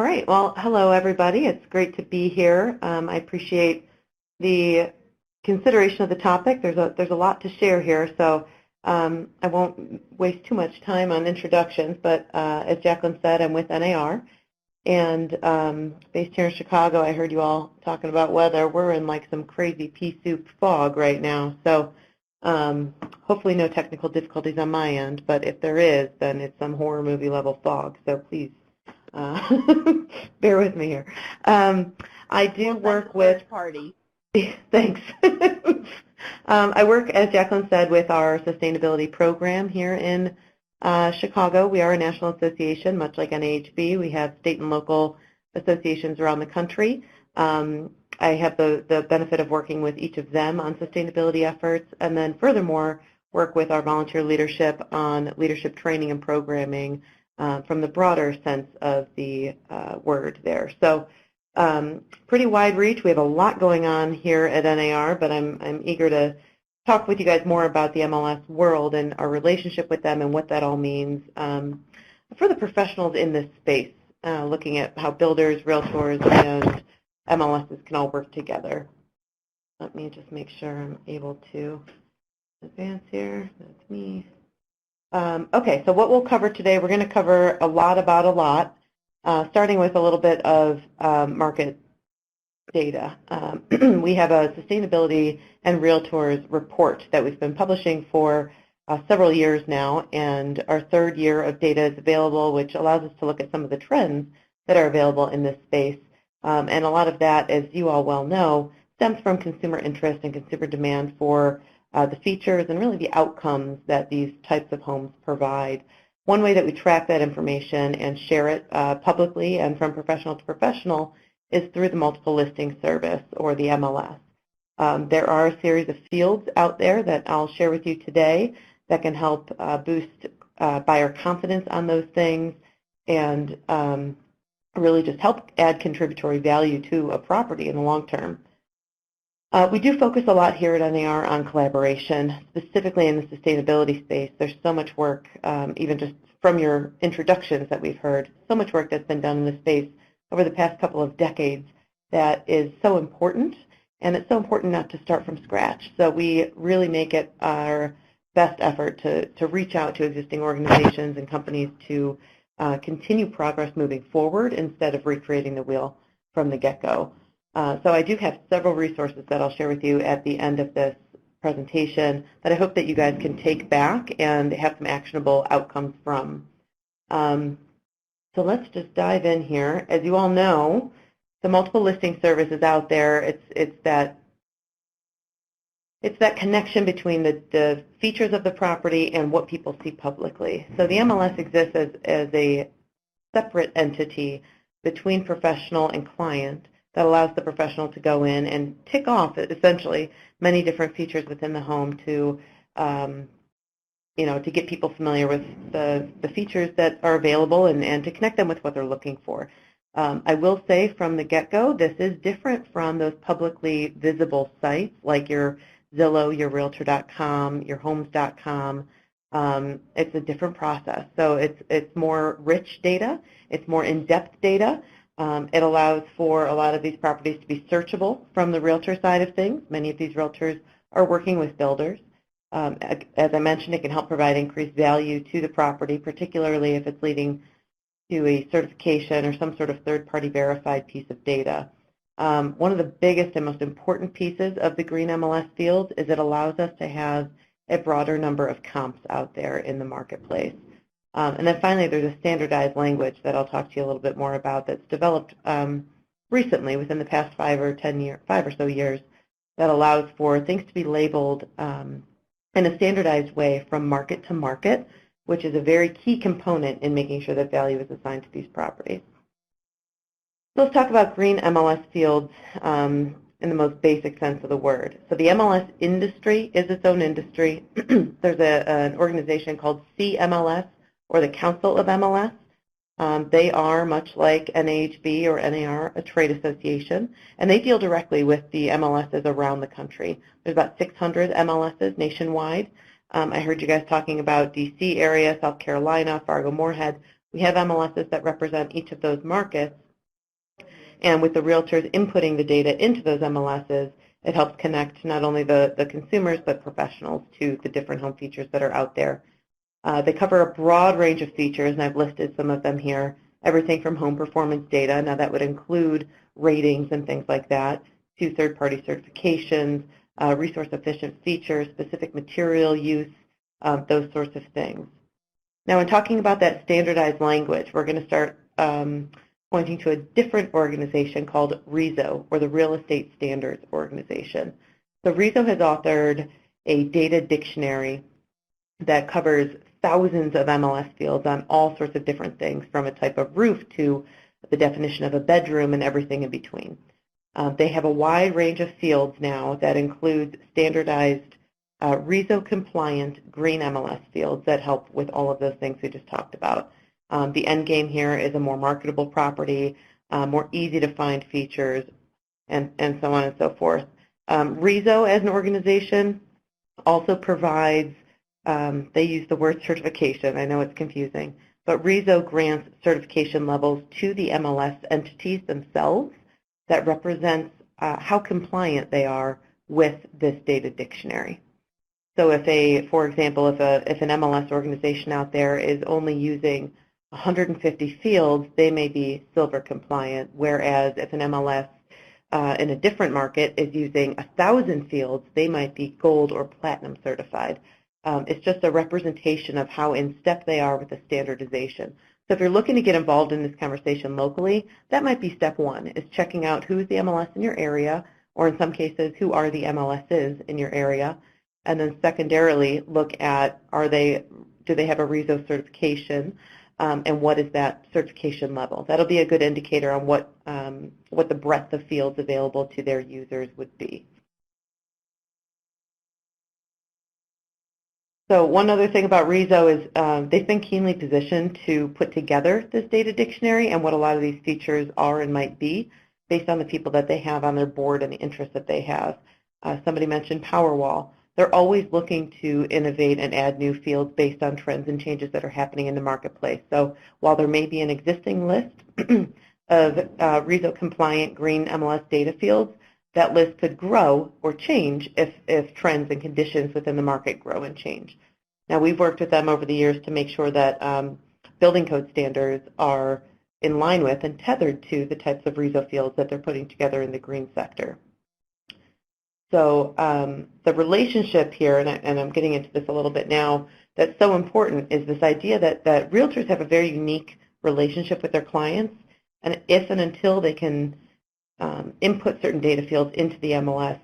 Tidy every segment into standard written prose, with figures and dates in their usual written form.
All right. Well, hello, everybody. It's great to be here. I appreciate the consideration of the topic. There's a lot to share here, so I won't waste too much time on introductions. But as Jacqueline said, I'm with NAR, and based here in Chicago. I heard you all talking about weather. We're in like some crazy pea soup fog right now, so hopefully no technical difficulties on my end. But if there is, then it's some horror movie level fog. So please. Bear with me here. I do work with party. Thanks. I work, as Jacqueline said, with our sustainability program here in Chicago. We are a national association, much like NAHB. We have state and local associations around the country. I have the benefit of working with each of them on sustainability efforts, and then furthermore work with our volunteer leadership on leadership training and programming from the broader sense of the word there. So pretty wide reach. We have a lot going on here at NAR, but I'm eager to talk with you guys more about the MLS world and our relationship with them and what that all means for the professionals in this space, looking at how builders, realtors, and MLSs can all work together. Let me just make sure I'm able to advance here. That's me. Okay, so what we'll cover today, we're going to cover a lot about a lot, starting with a little bit of market data. We have a sustainability and realtors report that we've been publishing for several years now, and our third year of data is available, which allows us to look at some of the trends that are available in this space. And a lot of that, as you all well know, stems from consumer interest and consumer demand for the features and really the outcomes that these types of homes provide. One way that we track that information and share it publicly and from professional to professional is through the multiple listing service, or the MLS. There are a series of fields out there that I'll share with you today that can help boost buyer confidence on those things and really just help add contributory value to a property in the long term. We do focus a lot here at NAR on collaboration, specifically in the sustainability space. There's so much work, even just from your introductions that we've heard, so much work that's been done in this space over the past couple of decades that is so important, and it's so important not to start from scratch. So we really make it our best effort to reach out to existing organizations and companies to continue progress moving forward instead of recreating the wheel from the get-go. So I do have several resources that I'll share with you at the end of this presentation that I hope that you guys can take back and have some actionable outcomes from. So let's just dive in here. As you all know, the multiple listing service is out there. It's that connection between the features of the property and what people see publicly. So the MLS exists as a separate entity between professional and client that allows the professional to go in and tick off, essentially, many different features within the home to, to get people familiar with the features that are available and to connect them with what they're looking for. I will say from the get-go, this is different from those publicly visible sites like your Zillow, your Realtor.com, your Homes.com. It's a different process. So it's more rich data. It's more in-depth data. It allows for a lot of these properties to be searchable from the realtor side of things. Many of these realtors are working with builders. As I mentioned, it can help provide increased value to the property, particularly if it's leading to a certification or some sort of third-party verified piece of data. One of the biggest and most important pieces of the Green MLS field is it allows us to have a broader number of comps out there in the marketplace. And then finally, there's a standardized language that I'll talk to you a little bit more about that's developed recently within the past 5 or so years that allows for things to be labeled in a standardized way from market to market, which is a very key component in making sure that value is assigned to these properties. So let's talk about Green MLS fields in the most basic sense of the word. So the MLS industry is its own industry. There's an organization called CMLS, or the Council of MLS. They are, much like NAHB or NAR, a trade association, and they deal directly with the MLSs around the country. There's about 600 MLSs nationwide. I heard you guys talking about DC area, South Carolina, Fargo-Moorhead. We have MLSs that represent each of those markets, And with the realtors inputting the data into those MLSs, it helps connect not only the consumers but professionals to the different home features that are out there. They cover a broad range of features, and I've listed some of them here. Everything from home performance data, now that would include ratings and things like that, to third-party certifications, resource-efficient features, specific material use, those sorts of things. Now, in talking about that standardized language, we're going to start pointing to a different organization called RESO, or the Real Estate Standards Organization. So RESO has authored a data dictionary that covers thousands of MLS fields on all sorts of different things, from a type of roof to the definition of a bedroom and everything in between. They have a wide range of fields now that includes standardized RESO-compliant green MLS fields that help with all of those things we just talked about. The end game here is a more marketable property, more easy to find features, and so on and so forth. RESO as an organization also provides, they use the word certification. I know it's confusing, but RESO grants certification levels to the MLS entities themselves that represents how compliant they are with this data dictionary. So if for example, if an MLS organization out there is only using 150 fields, they may be silver compliant, whereas if an MLS in a different market is using 1,000 fields, they might be gold or platinum certified. It's just a representation of how in step they are with the standardization. So if you're looking to get involved in this conversation locally, that might be step one, is checking out who's the MLS in your area, or in some cases, who are the MLSs in your area. And then secondarily, look at, do they have a RESO certification, and what is that certification level? That'll be a good indicator on what the breadth of fields available to their users would be. So one other thing about RESO is they've been keenly positioned to put together this data dictionary and what a lot of these features are and might be based on the people that they have on their board and the interests that they have. Somebody mentioned Powerwall. They're always looking to innovate and add new fields based on trends and changes that are happening in the marketplace. So while there may be an existing list of RESO-compliant green MLS data fields, that list could grow or change if trends and conditions within the market grow and change. Now, we've worked with them over the years to make sure that building code standards are in line with and tethered to the types of RESO fields that they're putting together in the green sector. So the relationship here, and I'm getting into this a little bit now, that's so important is this idea that realtors have a very unique relationship with their clients, and if and until they can input certain data fields into the MLS,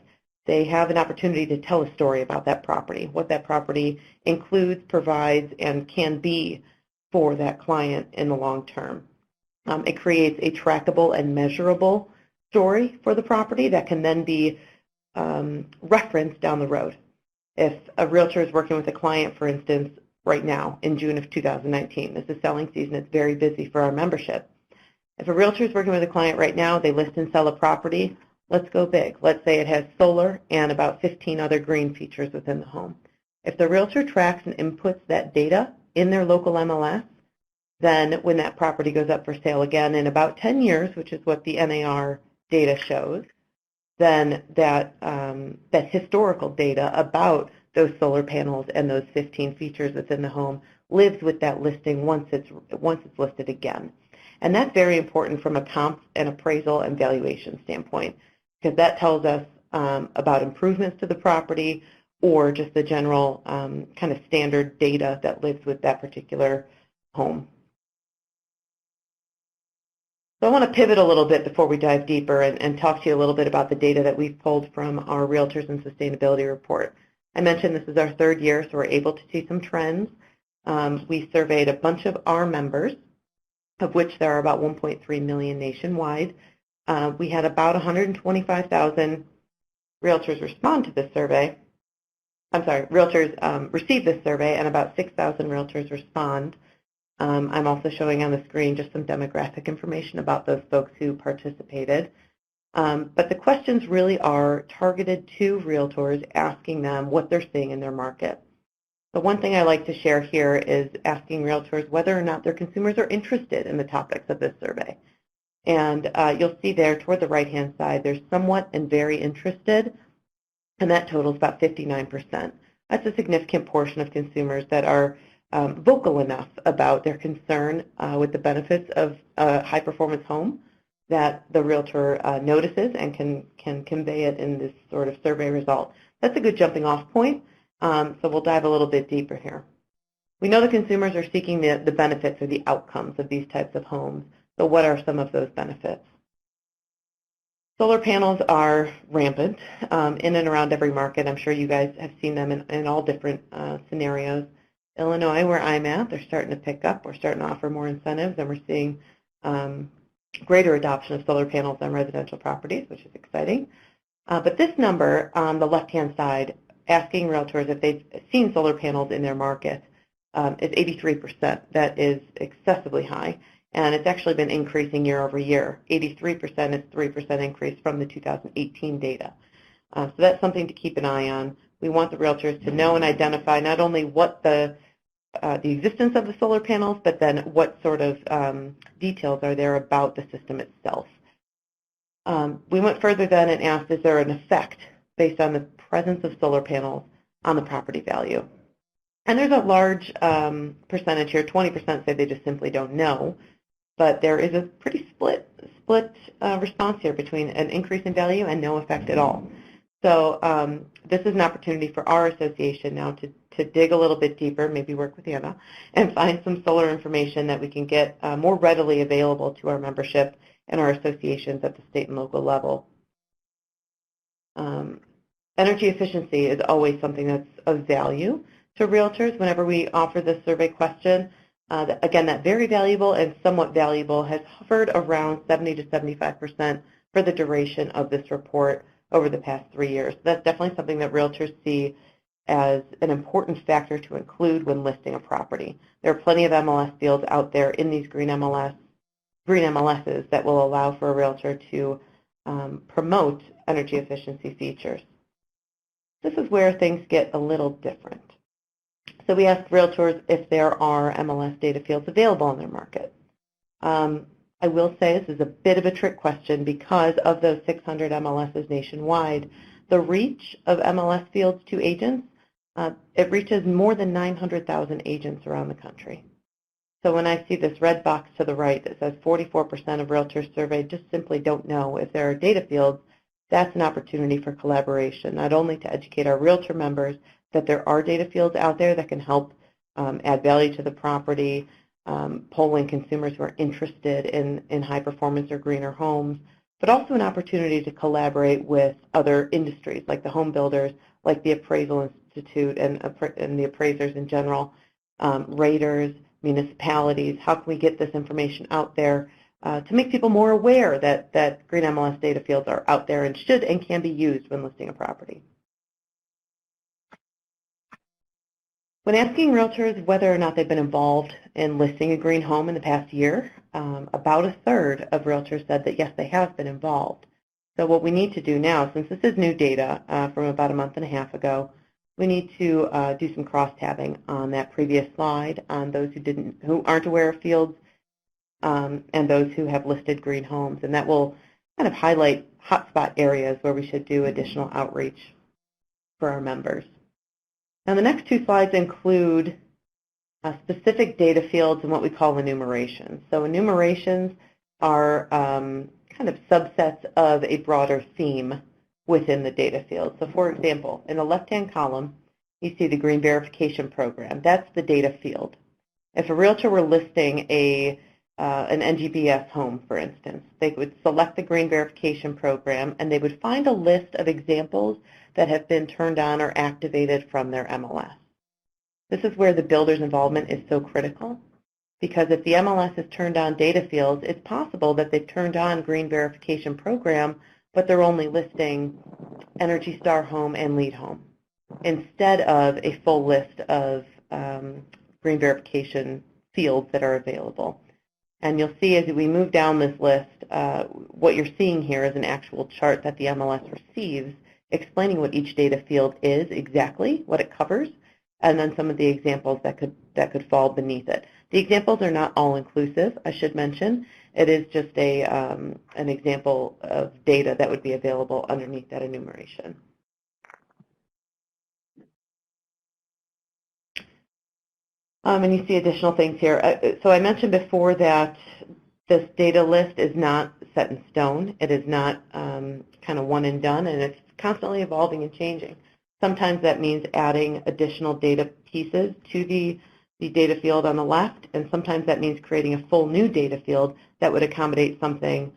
they have an opportunity to tell a story about that property, what that property includes, provides, and can be for that client in the long term. It creates a trackable and measurable story for the property that can then be referenced down the road. If a realtor is working with a client, for instance, right now in June of 2019, this is selling season, it's very busy for our membership. If a realtor is working with a client right now, they list and sell a property, let's go big. Let's say it has solar and about 15 other green features within the home. If the realtor tracks and inputs that data in their local MLS, then when that property goes up for sale again in about 10 years, which is what the NAR data shows, then that historical data about those solar panels and those 15 features within the home lives with that listing once it's listed again. And that's very important from a comp and appraisal and valuation standpoint, because that tells us about improvements to the property or just the general kind of standard data that lives with that particular home. So I want to pivot a little bit before we dive deeper and talk to you a little bit about the data that we've pulled from our Realtors and Sustainability Report. I mentioned this is our third year, so we're able to see some trends. We surveyed a bunch of our members, of which there are about 1.3 million nationwide. We had about 125,000 realtors respond to this survey. I'm sorry, realtors receive this survey, and about 6,000 realtors respond. I'm also showing on the screen just some demographic information about those folks who participated. But the questions really are targeted to realtors, asking them what they're seeing in their market. The one thing I like to share here is asking realtors whether or not their consumers are interested in the topics of this survey. And you'll see there toward the right-hand side, there's somewhat and very interested, and that totals about 59%. That's a significant portion of consumers that are vocal enough about their concern with the benefits of a high-performance home that the realtor notices and can convey it in this sort of survey result. That's a good jumping-off point, so we'll dive a little bit deeper here. We know the consumers are seeking the benefits or the outcomes of these types of homes. So what are some of those benefits? Solar panels are rampant in and around every market. I'm sure you guys have seen them in all different scenarios. Illinois, where I'm at, they're starting to pick up. We're starting to offer more incentives, and we're seeing greater adoption of solar panels on residential properties, which is exciting. But this number on the left-hand side, asking realtors if they've seen solar panels in their market, is 83%. That is excessively high. And it's actually been increasing year over year. 83% is 3% increase from the 2018 data. So that's something to keep an eye on. We want the realtors to know and identify not only what the existence of the solar panels, but then what sort of details are there about the system itself. We went further then and asked, is there an effect based on the presence of solar panels on the property value? And there's a large percentage here, 20% say they just simply don't know. But there is a pretty split response here between an increase in value and no effect at all. So this is an opportunity for our association now to dig a little bit deeper, maybe work with Anna, and find some solar information that we can get more readily available to our membership and our associations at the state and local level. Energy efficiency is always something that's of value to realtors whenever we offer this survey question. Again, that very valuable and somewhat valuable has hovered around 70 to 75% for the duration of this report over the past 3 years. So that's definitely something that realtors see as an important factor to include when listing a property. There are plenty of MLS fields out there in these green MLSs that will allow for a realtor to promote energy efficiency features. This is where things get a little different. So we asked realtors if there are MLS data fields available in their market. I will say this is a bit of a trick question because of those 600 MLSs nationwide. The reach of MLS fields to agents, it reaches more than 900,000 agents around the country. So when I see this red box to the right that says 44% of realtors surveyed just simply don't know if there are data fields, that's an opportunity for collaboration, not only to educate our realtor members that there are data fields out there that can help add value to the property, polling consumers who are interested in high performance or greener homes, but also an opportunity to collaborate with other industries like the home builders, like the Appraisal Institute and the appraisers in general, raters, municipalities. How can we get this information out there to make people more aware that green MLS data fields are out there and should and can be used when listing a property? When asking realtors whether or not they've been involved in listing a green home in the past year, about a third of realtors said that yes, they have been involved. So what we need to do now, since this is new data from about a month and a half ago, we need to do some cross-tabbing on that previous slide on those who aren't aware of fields and those who have listed green homes, and that will kind of highlight hotspot areas where we should do additional outreach for our members. Now, the next two slides include specific data fields and what we call enumerations. So enumerations are kind of subsets of a broader theme within the data field. So, for example, in the left-hand column, you see the Green Verification Program. That's the data field. If a realtor were listing an NGBS home, for instance, they would select the Green Verification Program, and they would find a list of examples that have been turned on or activated from their MLS. This is where the builder's involvement is so critical, because if the MLS has turned on data fields, it's possible that they've turned on Green Verification Program, but they're only listing Energy Star Home and Lead Home, instead of a full list of Green Verification fields that are available. And you'll see as we move down this list, what you're seeing here is an actual chart that the MLS receives explaining what each data field is exactly, what it covers, and then some of the examples that could fall beneath it. The examples are not all inclusive, I should mention, It is just an example of data that would be available underneath that enumeration. And you see additional things here. So I mentioned before that this data list is not set in stone. It is not kind of one and done, and it's constantly evolving and changing. Sometimes that means adding additional data pieces to the data field on the left, and sometimes that means creating a full new data field that would accommodate something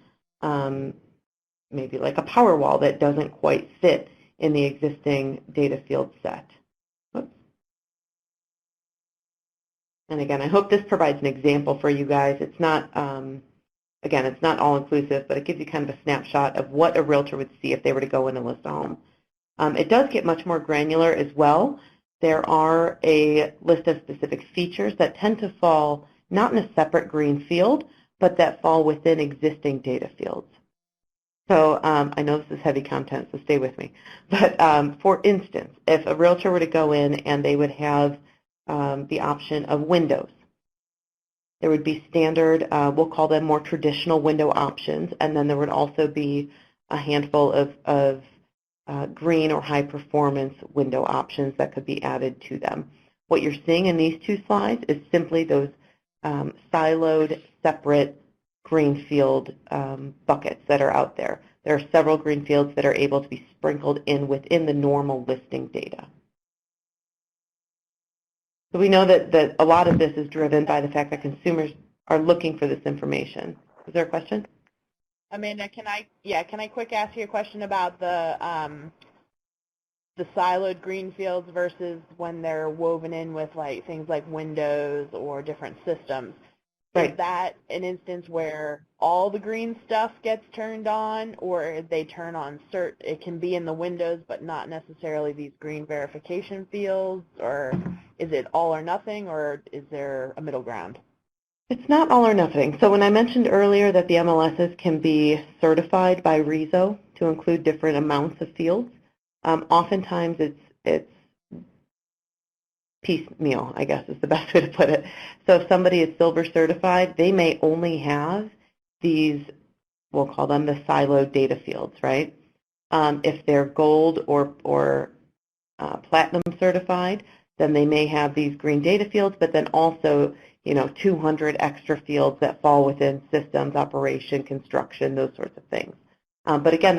maybe like a power wall that doesn't quite fit in the existing data field set. Oops. And again, I hope this provides an example for you guys. It's not, again, it's not all-inclusive, but it gives you kind of a snapshot of what a realtor would see if they were to go in and list a home. It does get much more granular as well. There are a list of specific features that tend to fall not in a separate green field, but that fall within existing data fields. So I know this is heavy content, so stay with me. But for instance, if a realtor were to go in and they would have the option of windows, there would be standard, we'll call them more traditional window options, and then there would also be a handful of green or high performance window options that could be added to them. What you're seeing in these two slides is simply those siloed, separate greenfield buckets that are out there. There are several greenfields that are able to be sprinkled in within the normal listing data. So we know that a lot of this is driven by the fact that consumers are looking for this information. Is there a question? Amanda, can I quick ask you a question about the siloed green fields versus when they're woven in with like things like windows or different systems? Right. Is that an instance where all the green stuff gets turned on, or they turn on it can be in the windows but not necessarily these green verification fields, or is it all or nothing, or is there a middle ground? It's not all or nothing. So when I mentioned earlier that the MLSs can be certified by RISO to include different amounts of fields, oftentimes it's piecemeal, I guess is the best way to put it. So if somebody is silver certified, they may only have these, we'll call them the siloed data fields, right? If they're gold or platinum certified, then they may have these green data fields, but then also 200 extra fields that fall within systems, operation, construction, those sorts of things. But again,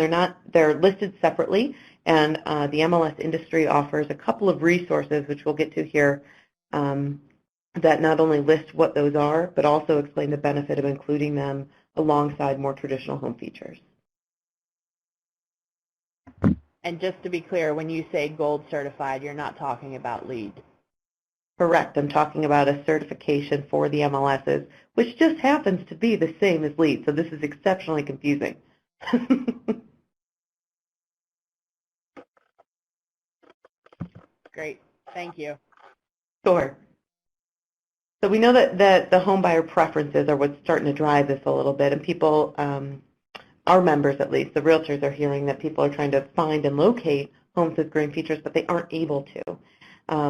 they're listed separately, and the MLS industry offers a couple of resources, which we'll get to here, that not only list what those are, but also explain the benefit of including them alongside more traditional home features. And just to be clear, when you say gold certified, you're not talking about LEED. Correct. I'm talking about a certification for the MLSs, which just happens to be the same as LEED, so this is exceptionally confusing. Great. Thank you. Sure. So we know that the home buyer preferences are what's starting to drive this a little bit, and people, our members at least, the realtors are hearing that people are trying to find and locate homes with green features, but they aren't able to.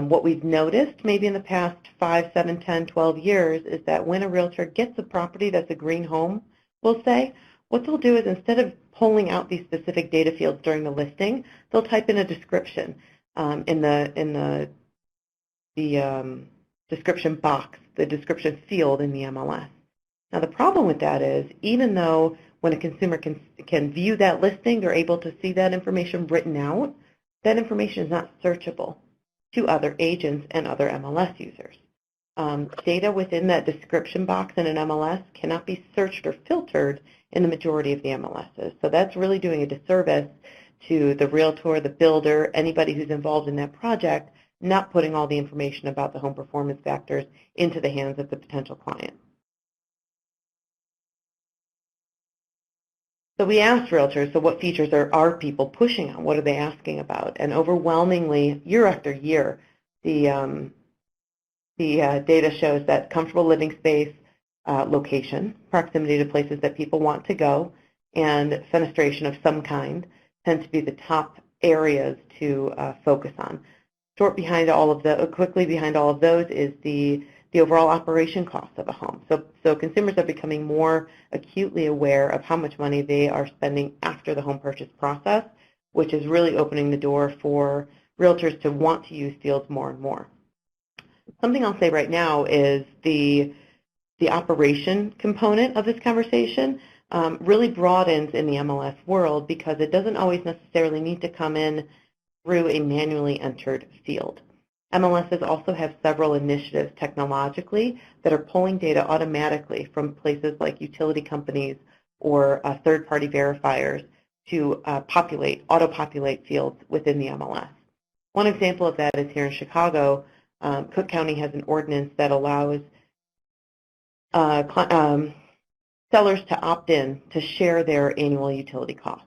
What we've noticed maybe in the past 5, 7, 10, 12 years is that when a realtor gets a property that's a green home, we'll say, what they'll do is instead of pulling out these specific data fields during the listing, they'll type in a description in the description box, the description field in the MLS. Now the problem with that is, even though when a consumer can view that listing, they're able to see that information written out, that information is not searchable to other agents and other MLS users. Data within that description box in an MLS cannot be searched or filtered in the majority of the MLSs. So that's really doing a disservice to the realtor, the builder, anybody who's involved in that project, not putting all the information about the home performance factors into the hands of the potential client. So we asked realtors, so what features are people pushing on? What are they asking about? And overwhelmingly, year after year, the data shows that comfortable living space, location, proximity to places that people want to go, and fenestration of some kind tend to be the top areas to focus on. Quickly behind all of those is the the overall operation costs of a home. So consumers are becoming more acutely aware of how much money they are spending after the home purchase process, which is really opening the door for realtors to want to use fields more and more. Something I'll say right now is the operation component of this conversation really broadens in the MLS world because it doesn't always necessarily need to come in through a manually entered field. MLSs also have several initiatives technologically that are pulling data automatically from places like utility companies or third-party verifiers to auto-populate fields within the MLS. One example of that is here in Chicago. Cook County has an ordinance that allows sellers to opt in to share their annual utility costs.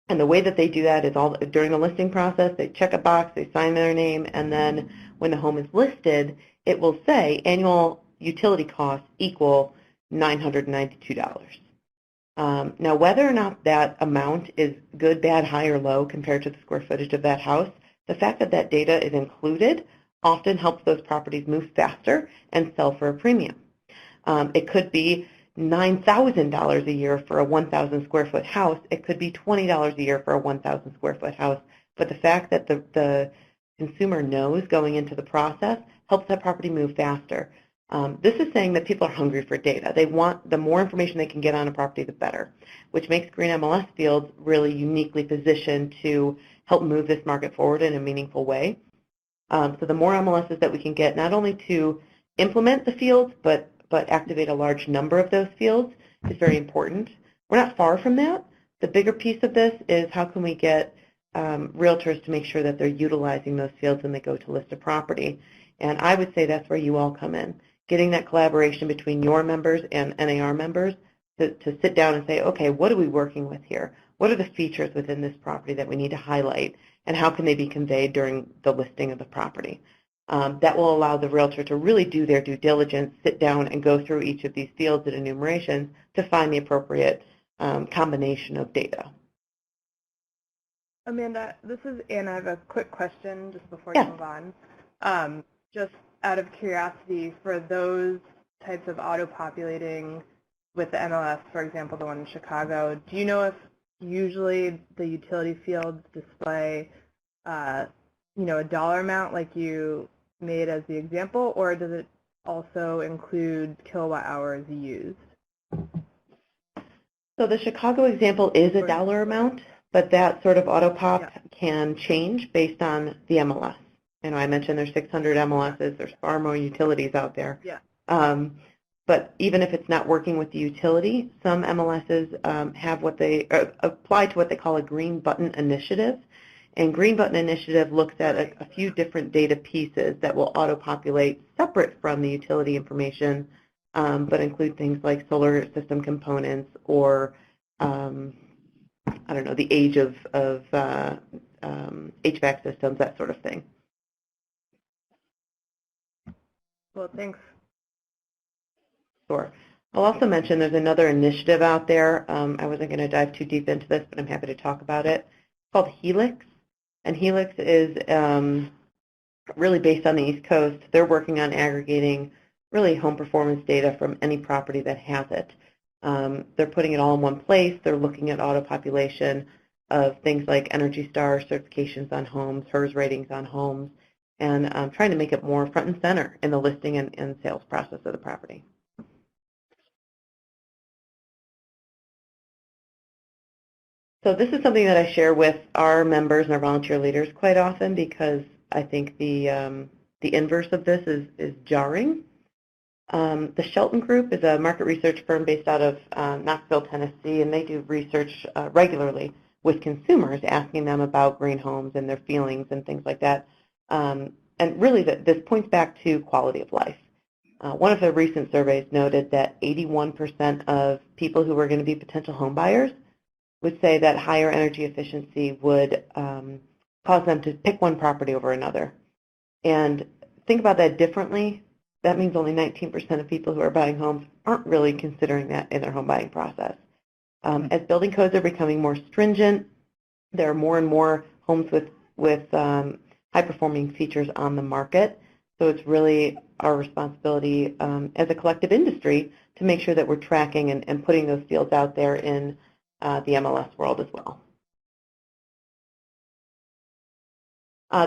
And the way that they do that is during the listing process, they check a box, they sign their name, and then when the home is listed, it will say annual utility costs equal $992. Now, whether or not that amount is good, bad, high, or low compared to the square footage of that house, the fact that that data is included often helps those properties move faster and sell for a premium. It could be $9,000 a year for a 1,000 square foot house. It could be $20 a year for a 1,000 square foot house. But the fact that the consumer knows going into the process helps that property move faster. This is saying that people are hungry for data. They want the more information they can get on a property, the better, which makes Green MLS fields really uniquely positioned to help move this market forward in a meaningful way. So the more MLSs that we can get, not only to implement the fields, but activate a large number of those fields is very important. We're not far from that. The bigger piece of this is how can we get realtors to make sure that they're utilizing those fields when they go to list a property. And I would say that's where you all come in, getting that collaboration between your members and NAR members to sit down and say, okay, what are we working with here? What are the features within this property that we need to highlight, and how can they be conveyed during the listing of the property? That will allow the realtor to really do their due diligence, sit down and go through each of these fields and enumerations to find the appropriate combination of data. Amanda, this is Anna. I have a quick question just before you move on. Just out of curiosity, for those types of auto-populating with the MLS, for example, the one in Chicago, do you know if usually the utility fields display, a dollar amount like you made as the example, or does it also include kilowatt hours used? So the Chicago example is a dollar amount, but that sort of auto-pop can change based on the MLS. I mentioned there's 600 MLSs. There's far more utilities out there. Yeah. But even if it's not working with the utility, some MLSs have what they apply to what they call a green button initiative. And Green Button Initiative looks at a few different data pieces that will auto-populate separate from the utility information, but include things like solar system components or, the age of HVAC systems, that sort of thing. Well, thanks. Sure. I'll also mention there's another initiative out there. I wasn't going to dive too deep into this, but I'm happy to talk about it. It's called Helix. And Helix is really based on the East Coast. They're working on aggregating really home performance data from any property that has it. They're putting it all in one place. They're looking at auto-population of things like Energy Star certifications on homes, HERS ratings on homes, and trying to make it more front and center in the listing and sales process of the property. So this is something that I share with our members and our volunteer leaders quite often because I think the inverse of this is jarring. The Shelton Group is a market research firm based out of Knoxville, Tennessee, and they do research regularly with consumers, asking them about green homes and their feelings and things like that. And really, this points back to quality of life. One of the recent surveys noted that 81% of people who were going to be potential home buyers would say that higher energy efficiency would cause them to pick one property over another. And think about that differently. That means only 19% of people who are buying homes aren't really considering that in their home buying process. As building codes are becoming more stringent, there are more and more homes with high-performing features on the market. So it's really our responsibility as a collective industry to make sure that we're tracking and putting those fields out there in the MLS world as well.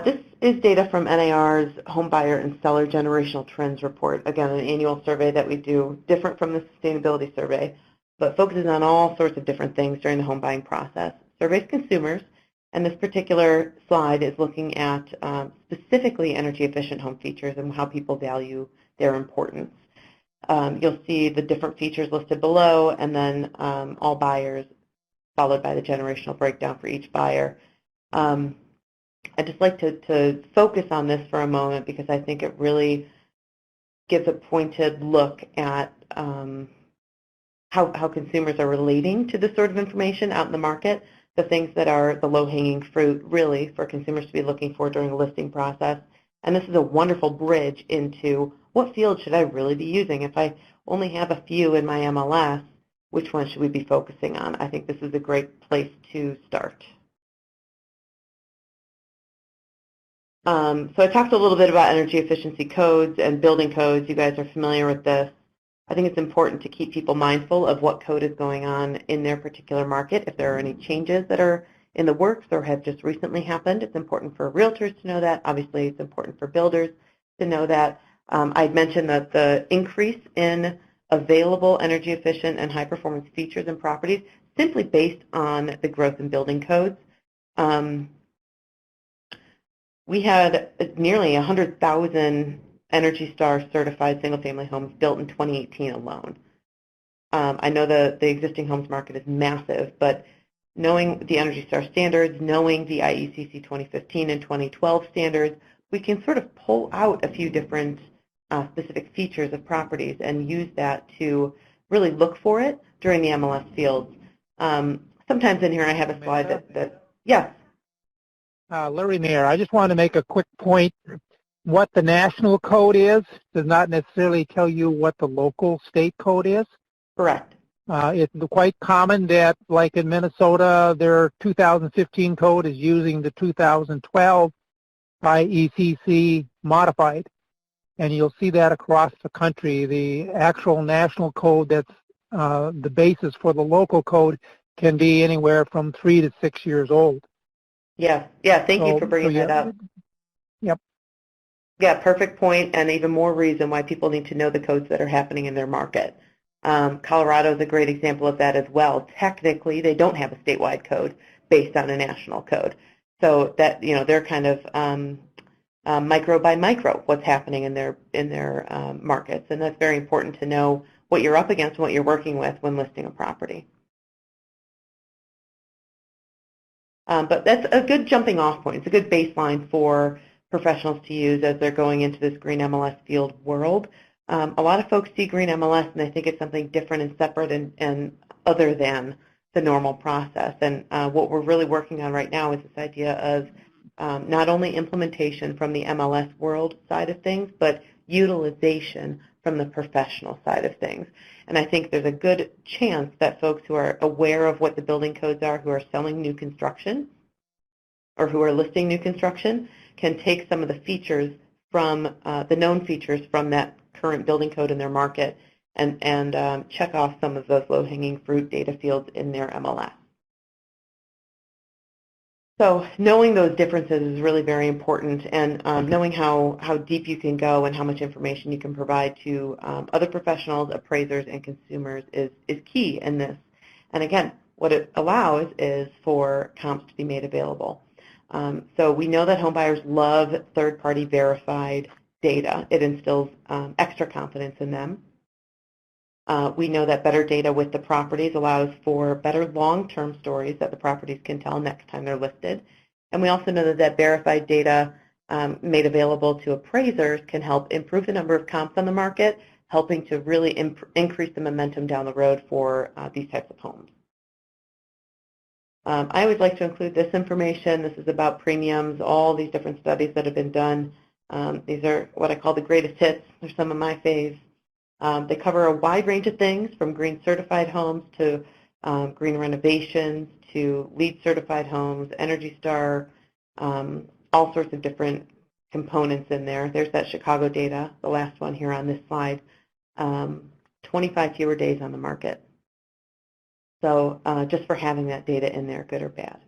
This is data from NAR's Home Buyer and Seller Generational Trends Report. Again, an annual survey that we do, different from the sustainability survey, but focuses on all sorts of different things during the home buying process. Surveys consumers, and this particular slide is looking at specifically energy efficient home features and how people value their importance. You'll see the different features listed below, and then all buyers, followed by the generational breakdown for each buyer. I'd just like to focus on this for a moment because I think it really gives a pointed look at how consumers are relating to this sort of information out in the market, the things that are the low-hanging fruit, really, for consumers to be looking for during the listing process. And this is a wonderful bridge into what field should I really be using? If I only have a few in my MLS, which one should we be focusing on? I think this is a great place to start. So I talked a little bit about energy efficiency codes and building codes. You guys are familiar with this. I think it's important to keep people mindful of what code is going on in their particular market. If there are any changes that are in the works or have just recently happened, it's important for realtors to know that. Obviously, it's important for builders to know that. I'd mentioned that the increase in available energy efficient and high performance features in properties simply based on the growth in building codes. We had nearly 100,000 Energy Star certified single-family homes built in 2018 alone. I know the existing homes market is massive, but knowing the Energy Star standards, knowing the IECC 2015 and 2012 standards, we can sort of pull out a few different specific features of properties and use that to really look for it during the MLS fields. Sometimes in here I have a slide that yes. Larry Mayer, I just want to make a quick point. What the national code is does not necessarily tell you what the local state code is. Correct. It's quite common that, like in Minnesota, their 2015 code is using the 2012 IECC modified. And you'll see that across the country. The actual national code that's the basis for the local code can be anywhere from 3 to 6 years old. Yeah, thank you for bringing that up. Yep. Yeah, perfect point, and even more reason why people need to know the codes that are happening in their market. Colorado is a great example of that as well. Technically, they don't have a statewide code based on a national code. So that, they're kind of micro by micro what's happening in their markets, and that's very important to know what you're up against and what you're working with when listing a property. But that's a good jumping off point. It's a good baseline for professionals to use as they're going into this Green MLS field world. A lot of folks see Green MLS and they think it's something different and separate and other than the normal process. And what we're really working on right now is this idea of not only implementation from the MLS world side of things, but utilization from the professional side of things. And I think there's a good chance that folks who are aware of what the building codes are, who are selling new construction, or who are listing new construction, can take some of the features from the known features from that current building code in their market and check off some of those low-hanging fruit data fields in their MLS. So knowing those differences is really very important, and knowing how deep you can go and how much information you can provide to other professionals, appraisers, and consumers is key in this. And again, what it allows is for comps to be made available. So we know that homebuyers love third-party verified data. It instills extra confidence in them. We know that better data with the properties allows for better long-term stories that the properties can tell next time they're listed. And we also know that verified data made available to appraisers can help improve the number of comps on the market, helping to really increase the momentum down the road for these types of homes. I always like to include this information. This is about premiums, all these different studies that have been done. These are what I call the greatest hits. They're some of my faves. They cover a wide range of things, from green certified homes to green renovations to LEED certified homes, Energy Star, all sorts of different components in there. There's that Chicago data, the last one here on this slide. 25 fewer days on the market. So just for having that data in there, good or bad.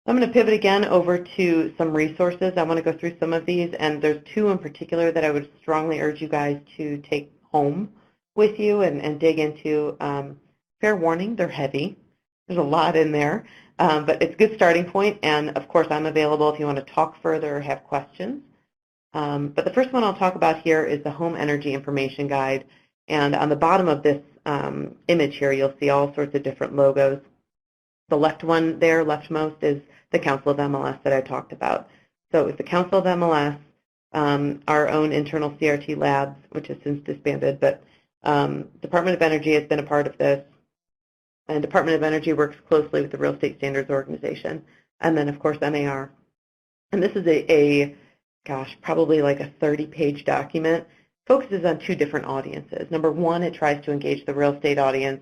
I'm going to pivot again over to some resources. I want to go through some of these, and there's two in particular that I would strongly urge you guys to take home with you and dig into. Fair warning, they're heavy. There's a lot in there, but it's a good starting point, and of course I'm available if you want to talk further or have questions. But the first one I'll talk about here is the Home Energy Information Guide, and on the bottom of this image here you'll see all sorts of different logos. The left one there, leftmost, is the Council of MLS that I talked about. So it's the Council of MLS, our own internal CRT labs, which has since disbanded, but Department of Energy has been a part of this, and Department of Energy works closely with the Real Estate Standards Organization, and then of course NAR. And this is gosh, probably like a 30-page document. Focuses on two different audiences. Number one, it tries to engage the real estate audience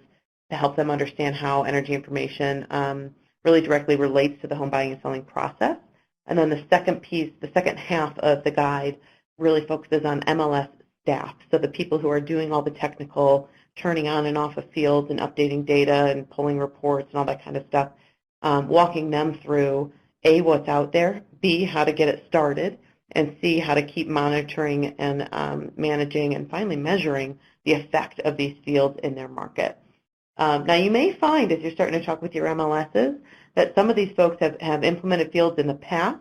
to help them understand how energy information really directly relates to the home buying and selling process. And then the second piece, the second half of the guide really focuses on MLS staff, so the people who are doing all the technical turning on and off of fields and updating data and pulling reports and all that kind of stuff, walking them through A, what's out there, B, how to get it started, and C, how to keep monitoring and managing and finally measuring the effect of these fields in their market. Now you may find, as you're starting to talk with your MLSs, that some of these folks have implemented fields in the past,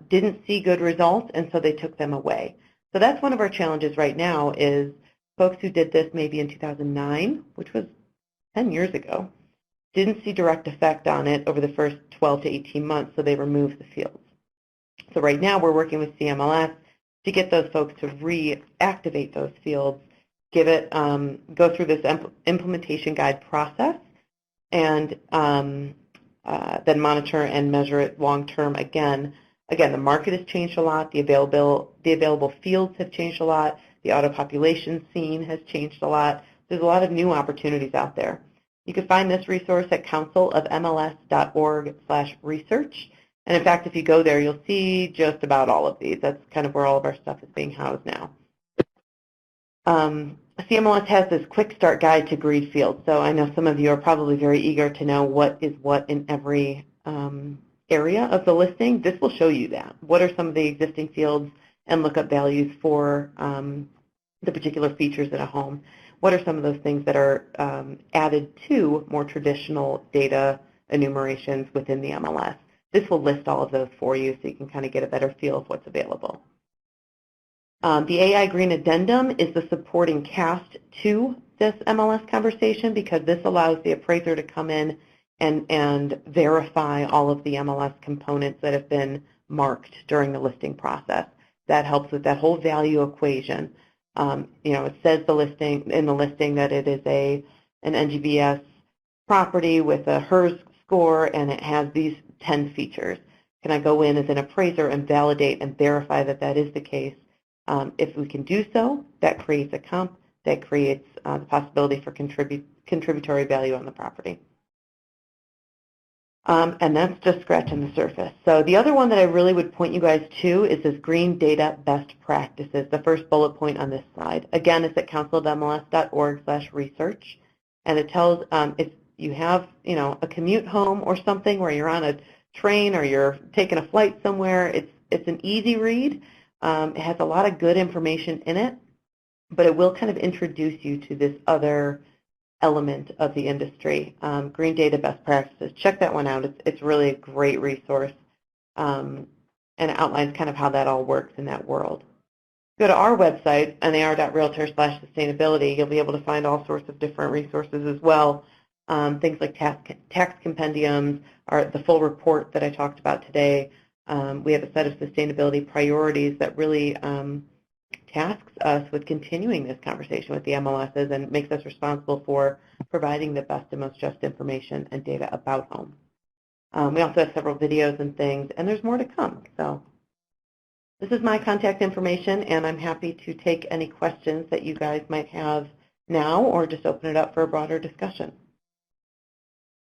didn't see good results, and so they took them away. So that's one of our challenges right now is folks who did this maybe in 2009, which was 10 years ago, didn't see direct effect on it over the first 12 to 18 months, so they removed the fields. So right now we're working with CMLS to get those folks to reactivate those fields, give it, go through this implementation guide process, and then monitor and measure it long term again. Again, the market has changed a lot. The available fields have changed a lot. The auto population scene has changed a lot. There's a lot of new opportunities out there. You can find this resource at councilofmls.org/research. And in fact, if you go there, you'll see just about all of these. That's kind of where all of our stuff is being housed now. CMLS has this quick start guide to green fields. So I know some of you are probably very eager to know what is what in every area of the listing. This will show you that. What are some of the existing fields and lookup values for the particular features in a home? What are some of those things that are added to more traditional data enumerations within the MLS? This will list all of those for you so you can kind of get a better feel of what's available. The AI Green Addendum is the supporting cast to this MLS conversation because this allows the appraiser to come in and verify all of the MLS components that have been marked during the listing process. That helps with that whole value equation. It says in the listing that it is an NGBS property with a HERS score and it has these 10 features. Can I go in as an appraiser and validate and verify that that is the case? If we can do so, that creates a comp, that creates the possibility for contributory value on the property. And that's just scratching the surface. So the other one that I really would point you guys to is this Green Data Best Practices, the first bullet point on this slide. Again, it's at councilofmls.org/research, and it tells if you have a commute home or something where you're on a train or you're taking a flight somewhere, it's an easy read. It has a lot of good information in it, but it will kind of introduce you to this other element of the industry, Green Data Best Practices. Check that one out. It's really a great resource, and it outlines kind of how that all works in that world. Go to our website, nar.realtor/sustainability. You'll be able to find all sorts of different resources as well, things like tax compendiums, or the full report that I talked about today. We have a set of sustainability priorities that really tasks us with continuing this conversation with the MLSs and makes us responsible for providing the best and most just information and data about home. We also have several videos and things, and there's more to come. So this is my contact information, and I'm happy to take any questions that you guys might have now or just open it up for a broader discussion.